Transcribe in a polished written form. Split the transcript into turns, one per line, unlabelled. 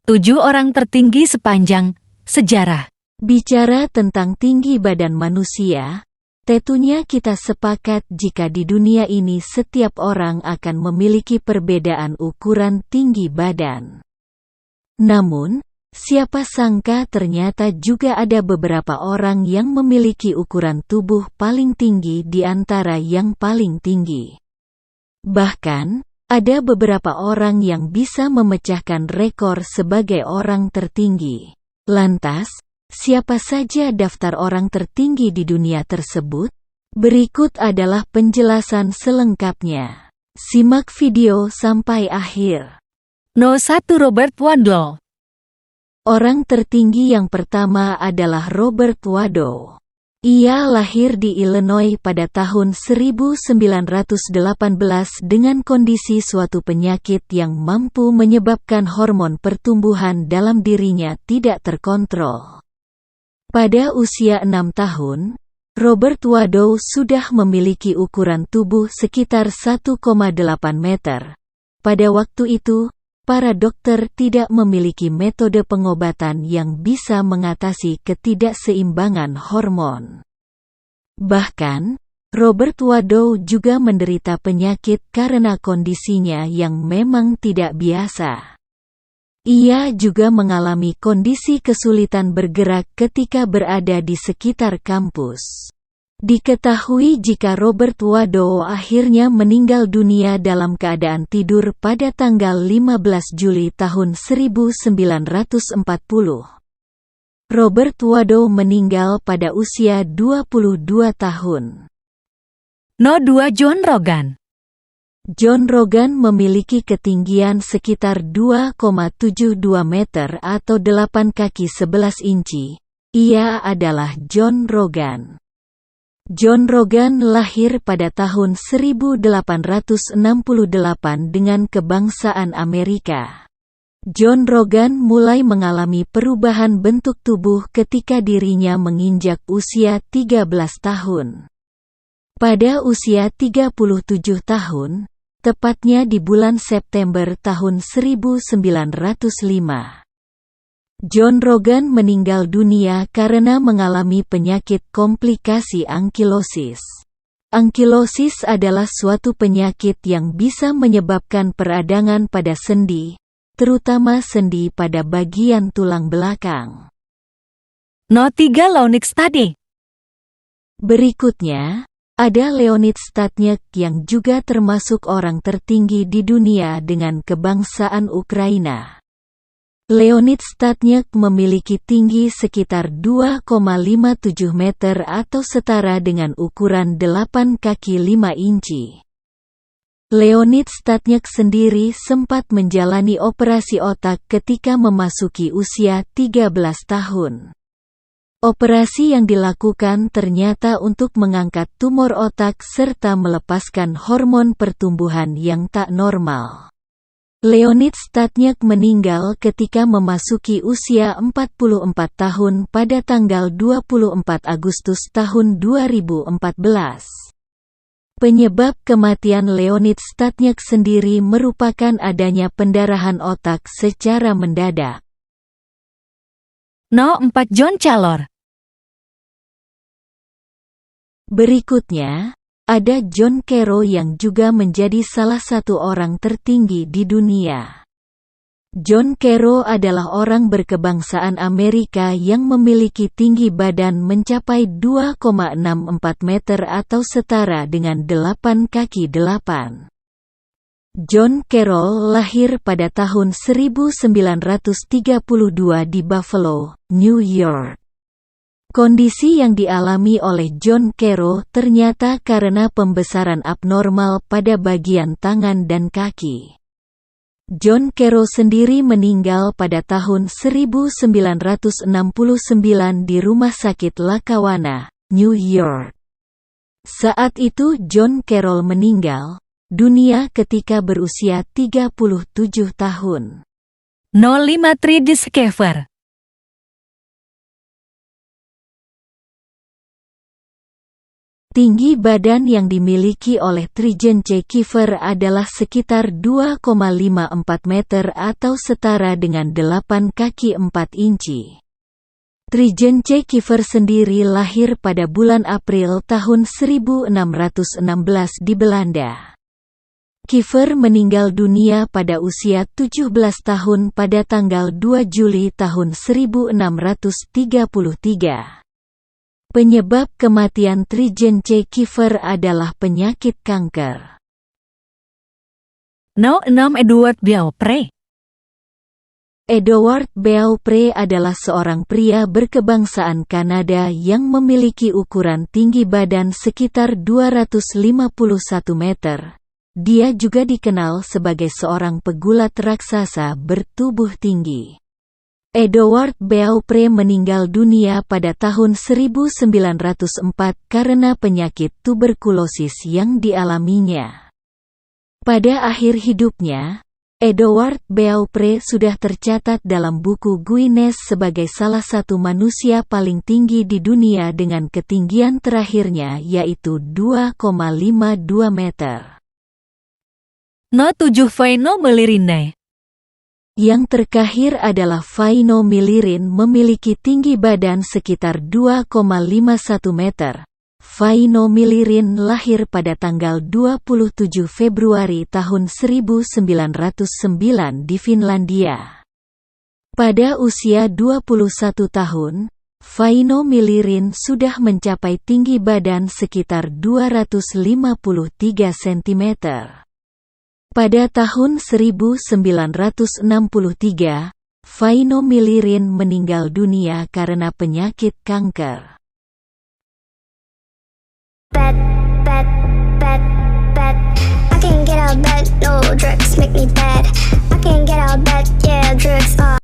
7 orang tertinggi sepanjang sejarah.
Bicara tentang tinggi badan manusia, tentunya kita sepakat jika di dunia ini setiap orang akan memiliki perbedaan ukuran tinggi badan. Namun, siapa sangka ternyata juga ada beberapa orang yang memiliki ukuran tubuh paling tinggi di antara yang paling tinggi. Bahkan, ada beberapa orang yang bisa memecahkan rekor sebagai orang tertinggi. Lantas, siapa saja daftar orang tertinggi di dunia tersebut? Berikut adalah penjelasan selengkapnya. Simak video sampai akhir.
No. 1 Robert Wadlow.
Orang tertinggi yang pertama adalah Robert Wadlow. Ia lahir di Illinois pada tahun 1918 dengan kondisi suatu penyakit yang mampu menyebabkan hormon pertumbuhan dalam dirinya tidak terkontrol. Pada usia 6 tahun, Robert Wadlow sudah memiliki ukuran tubuh sekitar 1,8 meter. Pada waktu itu, para dokter tidak memiliki metode pengobatan yang bisa mengatasi ketidakseimbangan hormon. Bahkan, Robert Wadlow juga menderita penyakit karena kondisinya yang memang tidak biasa. Ia juga mengalami kondisi kesulitan bergerak ketika berada di sekitar kampus. Diketahui jika Robert Wadlow akhirnya meninggal dunia dalam keadaan tidur pada tanggal 15 Juli tahun 1940. Robert Wadlow meninggal pada usia 22 tahun.
No. 2 John Rogan.
John Rogan memiliki ketinggian sekitar 2,72 meter atau 8 kaki 11 inci. Ia adalah John Rogan. John Rogan lahir pada tahun 1868 dengan kebangsaan Amerika. John Rogan mulai mengalami perubahan bentuk tubuh ketika dirinya menginjak usia 13 tahun. Pada usia 37 tahun, tepatnya di bulan September tahun 1905. John Rogan meninggal dunia karena mengalami penyakit komplikasi ankilosis. Ankilosis adalah suatu penyakit yang bisa menyebabkan peradangan pada sendi, terutama sendi pada bagian tulang belakang.
No. 3 Leonid Stadnyk.
Berikutnya, ada Leonid Stadnyk yang juga termasuk orang tertinggi di dunia dengan kebangsaan Ukraina. Leonid Stadnyk memiliki tinggi sekitar 2,57 meter atau setara dengan ukuran 8 kaki 5 inci. Leonid Stadnyk sendiri sempat menjalani operasi otak ketika memasuki usia 13 tahun. Operasi yang dilakukan ternyata untuk mengangkat tumor otak serta melepaskan hormon pertumbuhan yang tak normal. Leonid Stadnyk meninggal ketika memasuki usia 44 tahun pada tanggal 24 Agustus tahun 2014. Penyebab kematian Leonid Stadnyk sendiri merupakan adanya pendarahan otak secara mendadak.
No. 4 John Chalor.
Berikutnya, ada John Caro yang juga menjadi salah satu orang tertinggi di dunia. John Caro adalah orang berkebangsaan Amerika yang memiliki tinggi badan mencapai 2,64 meter atau setara dengan 8 kaki 8. John Caro lahir pada tahun 1932 di Buffalo, New York. Kondisi yang dialami oleh John Caro ternyata karena pembesaran abnormal pada bagian tangan dan kaki. John Caro sendiri meninggal pada tahun 1969 di Rumah Sakit Lackawanna, New York. Saat itu John Caro meninggal dunia ketika berusia 37 tahun.
No. 5 Tridi Skever.
Tinggi badan yang dimiliki oleh Trijen C. Kiefer adalah sekitar 2,54 meter atau setara dengan 8 kaki 4 inci. Trijen C. Kiefer sendiri lahir pada bulan April tahun 1616 di Belanda. Kiefer meninggal dunia pada usia 17 tahun pada tanggal 2 Juli tahun 1633. Penyebab kematian Trijen C. Kiefer adalah penyakit kanker.
No 6 Edward Beaupre.
Edward Beaupre adalah seorang pria berkebangsaan Kanada yang memiliki ukuran tinggi badan sekitar 251 meter. Dia juga dikenal sebagai seorang pegulat raksasa bertubuh tinggi. Edward Beaupre meninggal dunia pada tahun 1904 karena penyakit tuberkulosis yang dialaminya. Pada akhir hidupnya, Edward Beaupre sudah tercatat dalam buku Guinness sebagai salah satu manusia paling tinggi di dunia dengan ketinggian terakhirnya yaitu 2,52 meter.
No 7 Vaino Melirinae.
Yang terkahir adalah Vaino Milirin memiliki tinggi badan sekitar 2,51 meter. Vaino Milirin lahir pada tanggal 27 Februari tahun 1909 di Finlandia. Pada usia 21 tahun, Vaino Milirin sudah mencapai tinggi badan sekitar 253 cm. Pada tahun 1963, Vaino Milirin meninggal dunia karena penyakit kanker.
Bad, bad, bad, bad. I can't get out of bed, no drugs make me bad. I can't get out of bed, yeah, drugs are